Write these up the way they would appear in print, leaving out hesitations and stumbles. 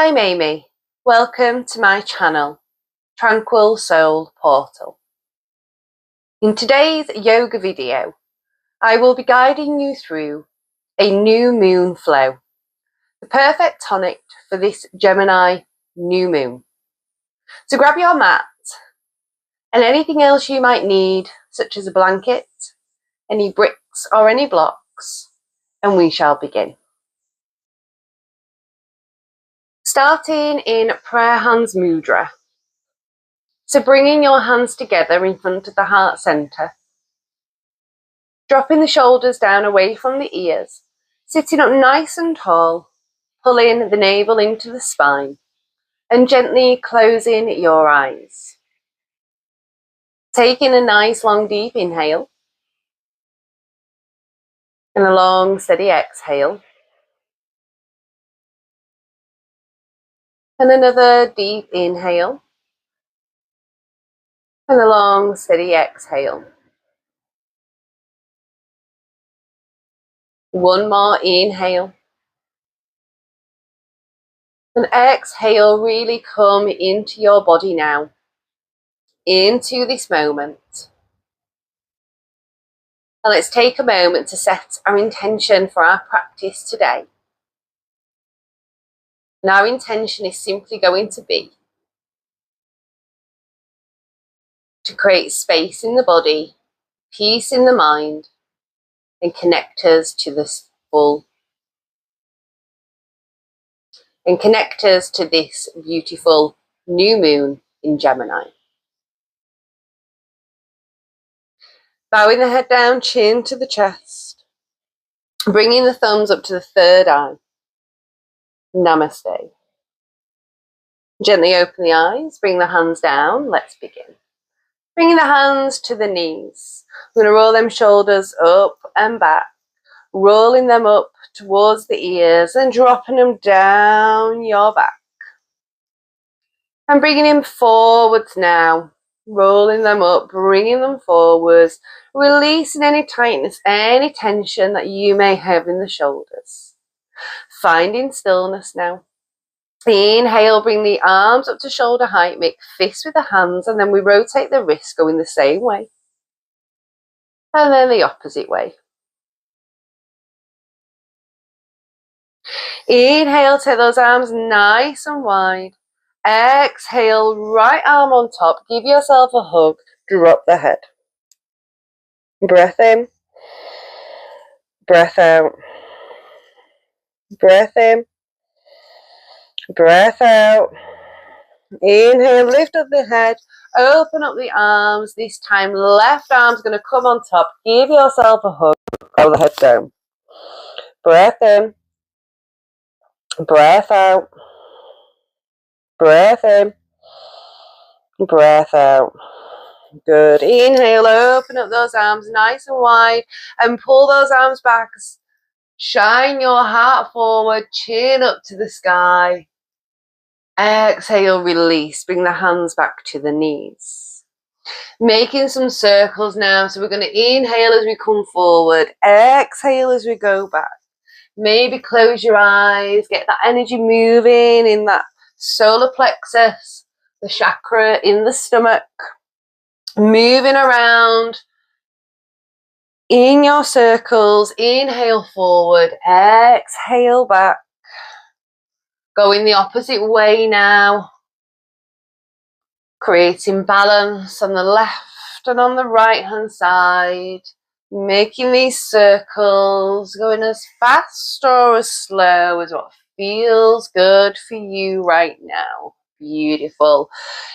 I'm Amy. Welcome to my channel, Tranquil Soul Portal. In today's yoga video, I will be guiding you through a new moon flow, the perfect tonic for this Gemini new moon. So grab your mat and anything else you might need, such as a blanket, any bricks or any blocks, and we shall begin. Starting in prayer hands mudra. So bringing your hands together in front of the heart center, dropping the shoulders down away from the ears, sitting up nice and tall, pulling the navel into the spine, and gently closing your eyes. Taking a nice long deep inhale, and a long steady exhale, and another deep inhale, and a long steady exhale. One more inhale. And exhale, really come into your body now, into this moment. And let's take a moment to set our intention for our practice today. And our intention is simply going to be to create space in the body, peace in the mind, and connect us to this full. And connect us to this beautiful new moon in Gemini. Bowing the head down, chin to the chest. Bringing the thumbs up to the third eye. Namaste. Gently open the eyes, bring the hands down. Let's begin. Bringing the hands to the knees. We're going to roll them shoulders up and back. Rolling them up towards the ears and dropping them down your back. And bringing them forwards now. Rolling them up, bringing them forwards. Releasing any tightness, any tension that you may have in the shoulders. Finding stillness now. Inhale, bring the arms up to shoulder height, make fists with the hands, and then we rotate the wrists going the same way. And then the opposite way. Inhale, take those arms nice and wide. Exhale, right arm on top, give yourself a hug, drop the head. Breath in, breath out. Breath in, breath out. Inhale, lift up the head, open up the arms. This time, left arm's going to come on top. Give yourself a hug, roll the head down. Breath in, breath out. Breath in, breath out. Good. Inhale, open up those arms nice and wide and pull those arms back. Shine your heart forward, chin up to the sky. Exhale, release. Bring the hands back to the knees. Making some circles now. So we're going to inhale as we come forward. Exhale as we go back. Maybe close your eyes. Get that energy moving in that solar plexus, the chakra in the stomach. Moving around in your circles. Inhale forward. Exhale back. Going the opposite way now. Creating balance on the left and on the right hand side. Making these circles, going as fast or as slow as what feels good for you right now. Beautiful.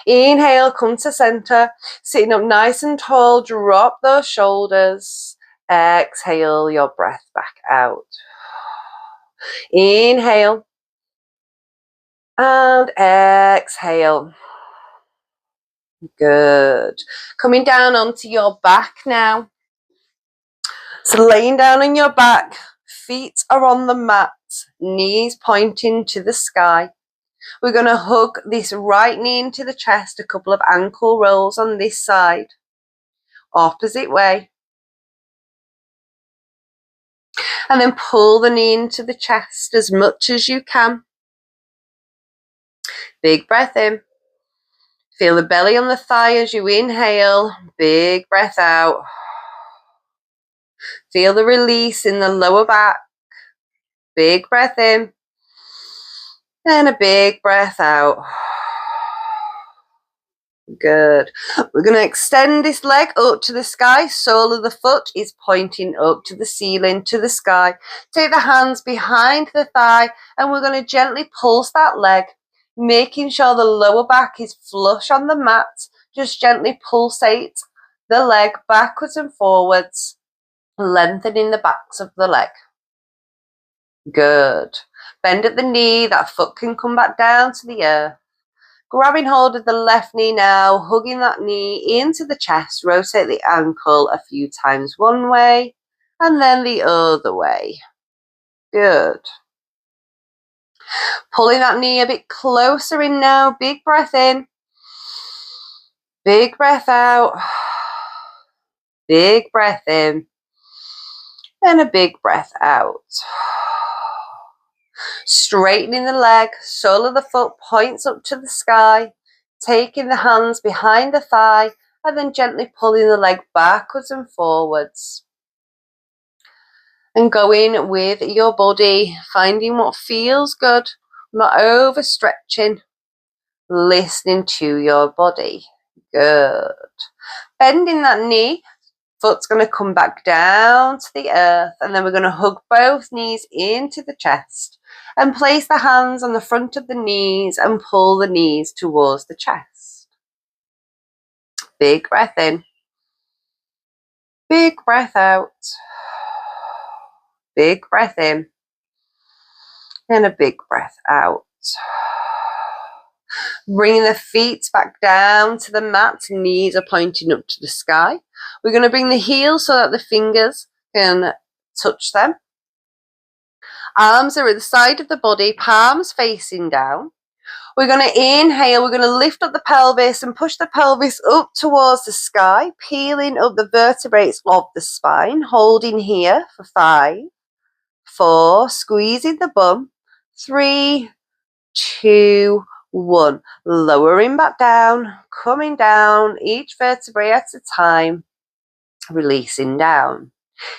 Inhale, come to center. Sitting up nice and tall, drop those shoulders. Exhale your breath back out. Inhale. And exhale. Good. Coming down onto your back now. So laying down on your back, feet are on the mat, knees pointing to the sky. We're going to hug this right knee into the chest, a couple of ankle rolls on this side. Opposite way. And then pull the knee into the chest as much as you can. Big breath in. Feel the belly on the thigh as you inhale. Big breath out. Feel the release in the lower back. Big breath in. And a big breath out. Good. We're going to extend this leg up to the sky. Sole of the foot is pointing up to the ceiling, to the sky. Take the hands behind the thigh and we're going to gently pulse that leg, making sure the lower back is flush on the mat. Just gently pulsate the leg backwards and forwards, lengthening the backs of the leg. Good. Bend at the knee. That foot can come back down to the earth. Grabbing hold of the left knee now, hugging that knee into the chest, rotate the ankle a few times one way and then the other way. Good. Pulling that knee a bit closer in now, big breath in, big breath out, big breath in, and a big breath out. Straightening the leg, sole of the foot points up to the sky, taking the hands behind the thigh and then gently pulling the leg backwards and forwards. And going with your body, finding what feels good, not overstretching, listening to your body. Good. Bending that knee, foot's going to come back down to the earth and then we're going to hug both knees into the chest. And place the hands on the front of the knees and pull the knees towards the chest. Big breath in. Big breath out. Big breath in. And a big breath out. Bringing the feet back down to the mat. Knees are pointing up to the sky. We're going to bring the heels so that the fingers can touch them. Arms are at the side of the body, palms facing down. We're going to inhale, we're going to lift up the pelvis and push the pelvis up towards the sky, peeling up the vertebrae of the spine, holding here for 5, 4, squeezing the bum, 3, 2, 1. Lowering back down, coming down, each vertebrae at a time, releasing down.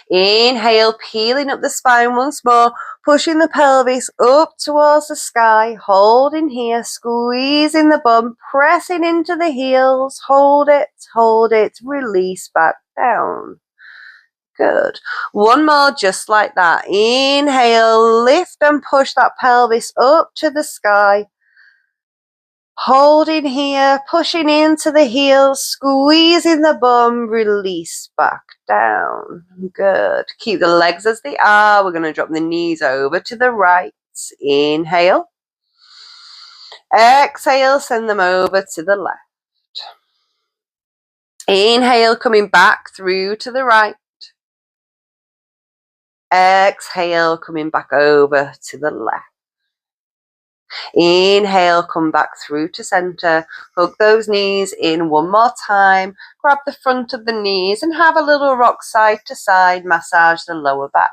Inhale, peeling up the spine once more, pushing the pelvis up towards the sky, holding here, squeezing the bum, pressing into the heels, hold it, release back down. Good. One more just like that. Inhale, lift and push that pelvis up to the sky. Holding here, pushing into the heels, squeezing the bum, release back down. Good. Keep the legs as they are. We're going to drop the knees over to the right. Inhale. Exhale, send them over to the left. Inhale, coming back through to the right. Exhale, coming back over to the left. Inhale, come back through to center. Hug those knees in one more time. Grab the front of the knees and have a little rock side to side. Massage the lower back.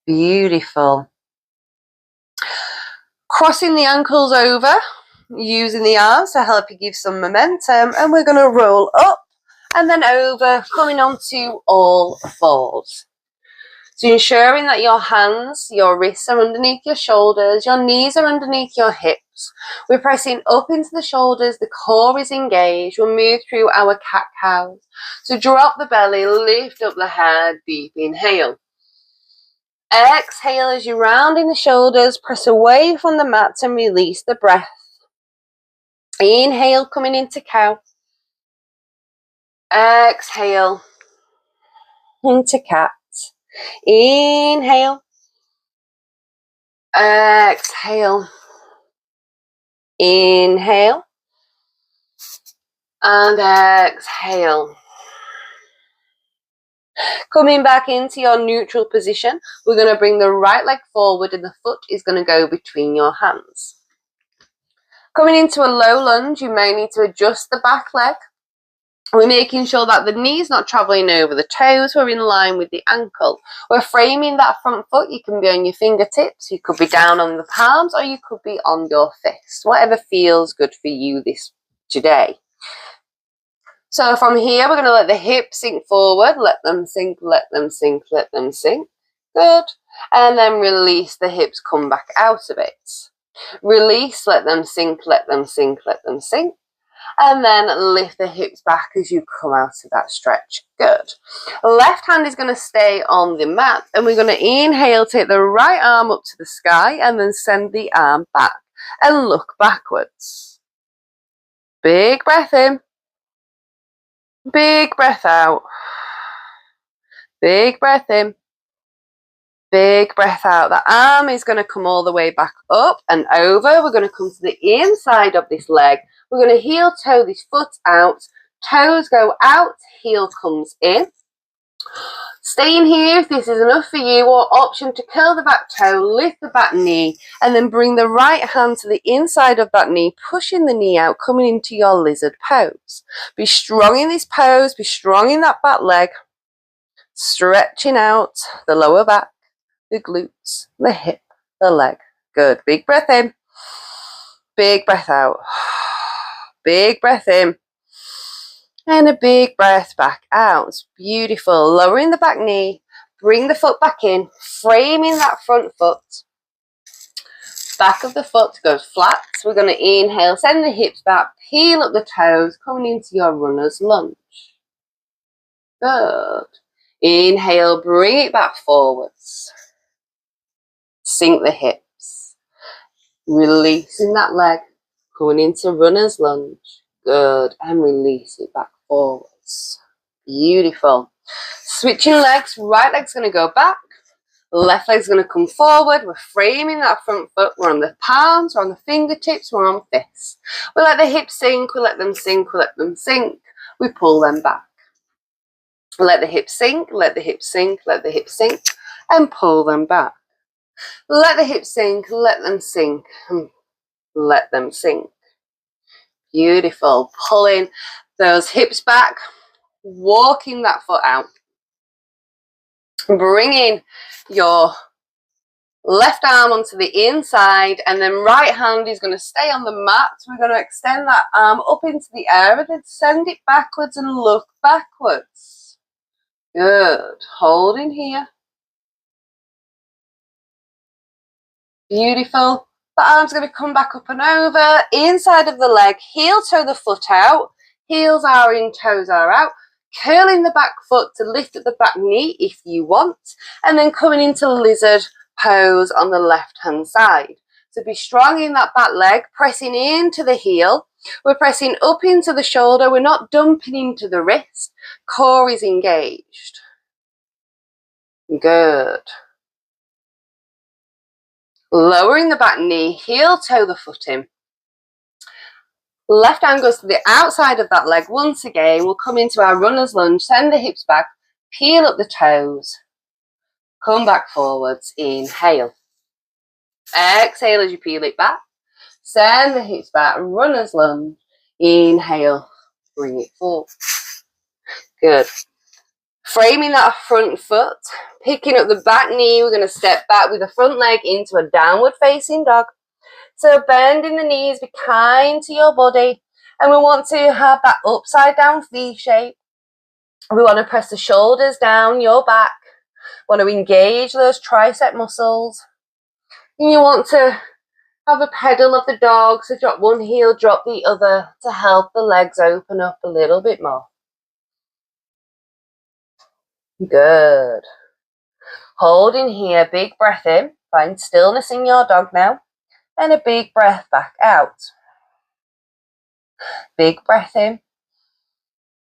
Beautiful. Crossing the ankles over, using the arms to help you give some momentum. And we're going to roll up and then over, coming onto all fours. So ensuring that your hands, your wrists are underneath your shoulders, your knees are underneath your hips. We're pressing up into the shoulders, the core is engaged. We'll move through our cat-cows. So drop the belly, lift up the head, deep inhale. Exhale as you round in the shoulders, press away from the mat and release the breath. Inhale, coming into cow. Exhale, into cat. Inhale. Exhale. Inhale. And exhale. Coming back into your neutral position, we're going to bring the right leg forward and the foot is going to go between your hands. Coming into a low lunge, you may need to adjust the back leg. We're making sure that the knee's not travelling over the toes. We're in line with the ankle. We're framing that front foot. You can be on your fingertips. You could be down on the palms, or you could be on your fist. Whatever feels good for you today. So from here, we're going to let the hips sink forward. Let them sink, let them sink, let them sink. Good. And then release the hips, come back out of it. Release, let them sink, let them sink, let them sink. And then lift the hips back as you come out of that stretch. Good. Left hand is going to stay on the mat, and we're going to inhale, take the right arm up to the sky, and then send the arm back and look backwards. Big breath in. Big breath out. Big breath in. Big breath out. The arm is going to come all the way back up and over. We're going to come to the inside of this leg. We're going to heel toe this foot out. Toes go out, heel comes in. Staying here if this is enough for you, or option to curl the back toe, lift the back knee, and then bring the right hand to the inside of that knee, pushing the knee out, coming into your lizard pose. Be strong in this pose, be strong in that back leg, stretching out the lower back, the glutes, the hip, the leg. Good. Big breath in. Big breath out. Big breath in. And a big breath back out. Beautiful. Lowering the back knee. Bring the foot back in. Framing that front foot. Back of the foot goes flat. We're going to inhale. Send the hips back. Peel up the toes. Coming into your runner's lunge. Good. Inhale. Bring it back forwards. Sink the hips. Releasing that leg. Going into runner's lunge. Good. And release it back forwards. Beautiful. Switching legs. Right leg's going to go back. Left leg's going to come forward. We're framing that front foot. We're on the palms. We're on the fingertips. We're on fists. We let the hips sink. We let them sink. We let them sink. We pull them back. Let the hips sink. Let the hips sink. Let the hips sink. And pull them back. Let the hips sink. Let them sink. And let them sink. Beautiful. Pulling those hips back, walking that foot out. Bringing your left arm onto the inside, and then right hand is going to stay on the mat. We're going to extend that arm up into the air and then send it backwards and look backwards. Good. Holding here. Beautiful. The arm's going to come back up and over, inside of the leg, heel toe the foot out, heels are in, toes are out, curling the back foot to lift at the back knee if you want, and then coming into lizard pose on the left hand side. So be strong in that back leg, pressing into the heel, we're pressing up into the shoulder, we're not dumping into the wrist, core is engaged. Good. Lowering the back knee, heel toe the foot in. Left hand goes to the outside of that leg once again. We'll come into our runner's lunge, send the hips back, peel up the toes, come back forwards, inhale. Exhale as you peel it back, send the hips back, runner's lunge, inhale, bring it forward. Good. Framing that front foot, picking up the back knee, we're going to step back with the front leg into a downward facing dog. So bending the knees, be kind to your body, and we want to have that upside down V shape. We want to press the shoulders down your back, want to engage those tricep muscles, and you want to have a pedal of the dog, so drop one heel, drop the other to help the legs open up a little bit more. Good. Holding here, big breath in, find stillness in your dog now, and a big breath back out. Big breath in,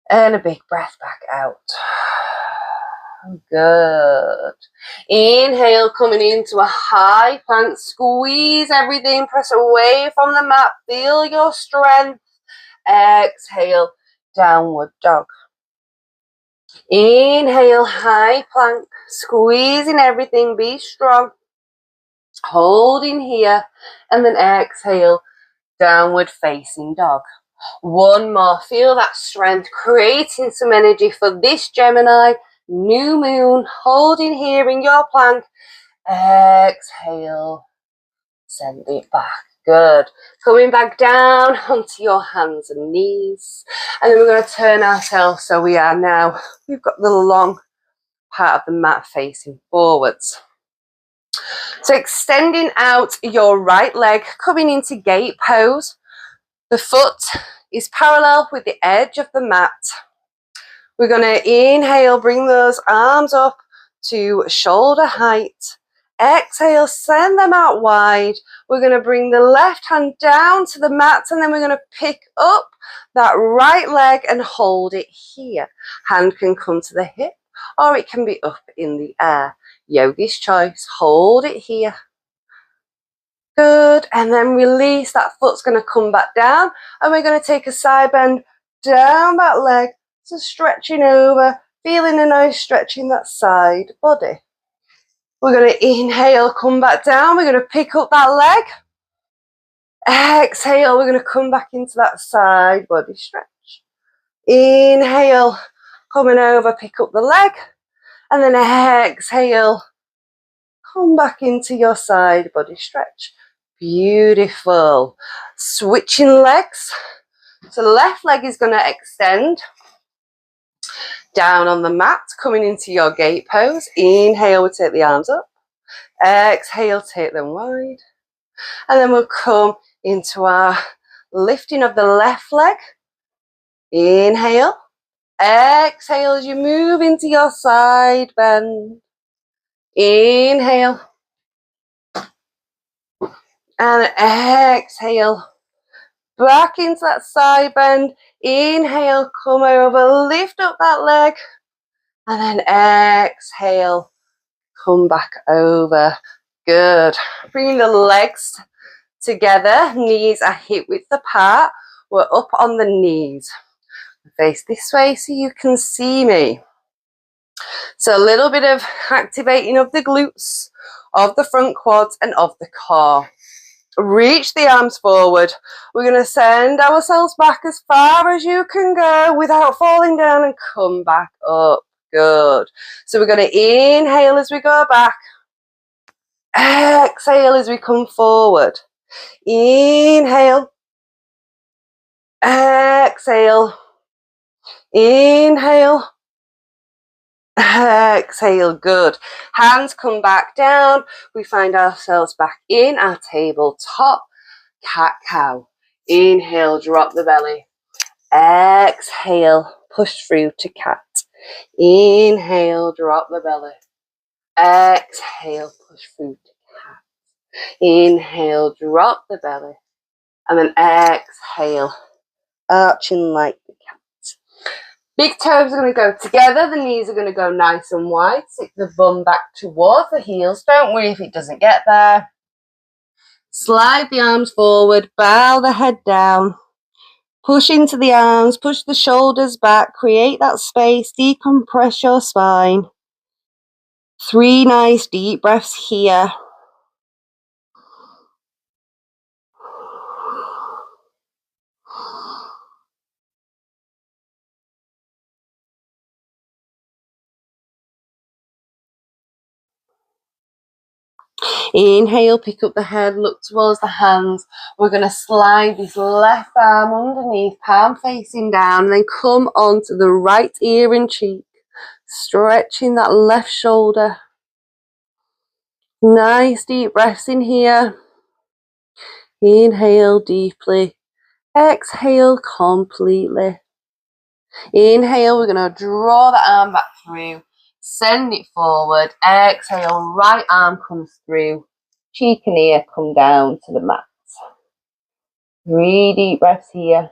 and a big breath back out. Good. Inhale, coming into a high plank, squeeze everything, press away from the mat, feel your strength. Exhale, downward dog. Inhale, high plank, squeezing everything, be strong. Holding here, and then exhale, downward facing dog. One more. Feel that strength, creating some energy for this Gemini New Moon. Holding here in your plank. Exhale. Send it back. Good. Coming back down onto your hands and knees. And then we're going to turn ourselves so we are now, we've got the long part of the mat facing forwards. So extending out your right leg, coming into gate pose. The foot is parallel with the edge of the mat. We're going to inhale, bring those arms up to shoulder height. Exhale, send them out wide. We're going to bring the left hand down to the mat, and then we're going to pick up that right leg and hold it here. Hand can come to the hip, or it can be up in the air. Yogi's choice. Hold it here. Good. And then release. That foot's going to come back down, and we're going to take a side bend down that leg. So stretching over, feeling a nice stretch in that side body. We're going to inhale, come back down. We're going to pick up that leg. Exhale, we're going to come back into that side body stretch. Inhale, coming over, pick up the leg. And then exhale, come back into your side body stretch. Beautiful. Switching legs. So the left leg is going to extend down on the mat, coming into your gate pose. Inhale, we take the arms up. Exhale, take them wide. And then we'll come into our lifting of the left leg. Inhale. Exhale as you move into your side bend. Inhale. And exhale. Back into that side bend. Inhale, come over, lift up that leg. And then exhale, come back over. Good. Bringing the legs together, knees are hip width apart. We're up on the knees. Face this way so you can see me. So a little bit of activating of the glutes, of the front quads and of the core. Reach the arms forward. We're going to send ourselves back as far as you can go without falling down and come back up. Good. So we're going to inhale as we go back. Exhale as we come forward. Inhale. Exhale. Inhale. Exhale. Good. Hands come back down. We find ourselves back in our tabletop cat-cow. Inhale, drop the belly. Exhale, push through to cat. Inhale, drop the belly. Exhale, push through to cat. Inhale, drop the belly. And then exhale, arching like the cat. Big toes are going to go together. The knees are going to go nice and wide. Stick the bum back towards the heels. Don't worry if it doesn't get there. Slide the arms forward. Bow the head down. Push into the arms. Push the shoulders back. Create that space. Decompress your spine. 3 nice deep breaths here. Inhale, pick up the head, look towards the hands. We're going to slide this left arm underneath, palm facing down, and then come onto the right ear and cheek, stretching that left shoulder. Nice deep breaths in here. Inhale deeply. Exhale completely. Inhale, we're going to draw the arm back through. Send it forward. Exhale, right arm comes through. Cheek and ear come down to the mat. 3 deep breaths here.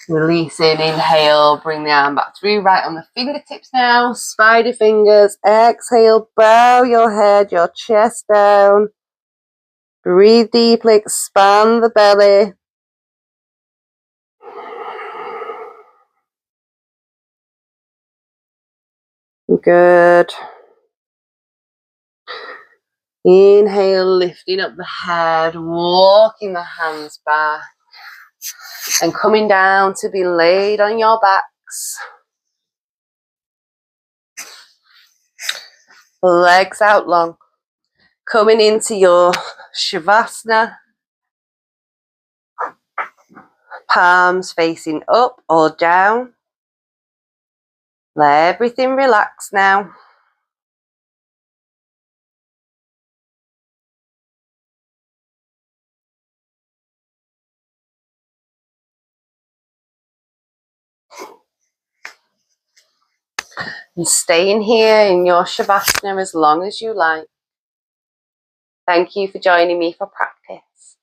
Releasing, inhale, bring the arm back through, right on the fingertips now. Spider fingers. Exhale, bow your head, your chest down. Breathe deeply, expand the belly. Good. Inhale, lifting up the head, walking the hands back, and coming down to be laid on your backs. Legs out long. Coming into your Shavasana. Palms facing up or down. Let everything relax now. And staying here in your Shavasana as long as you like. Thank you for joining me for practice.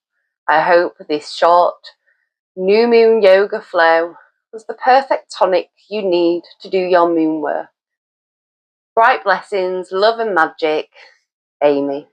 I hope this short new moon yoga flow was the perfect tonic you need to do your moon work. Bright blessings, love and magic, Amy.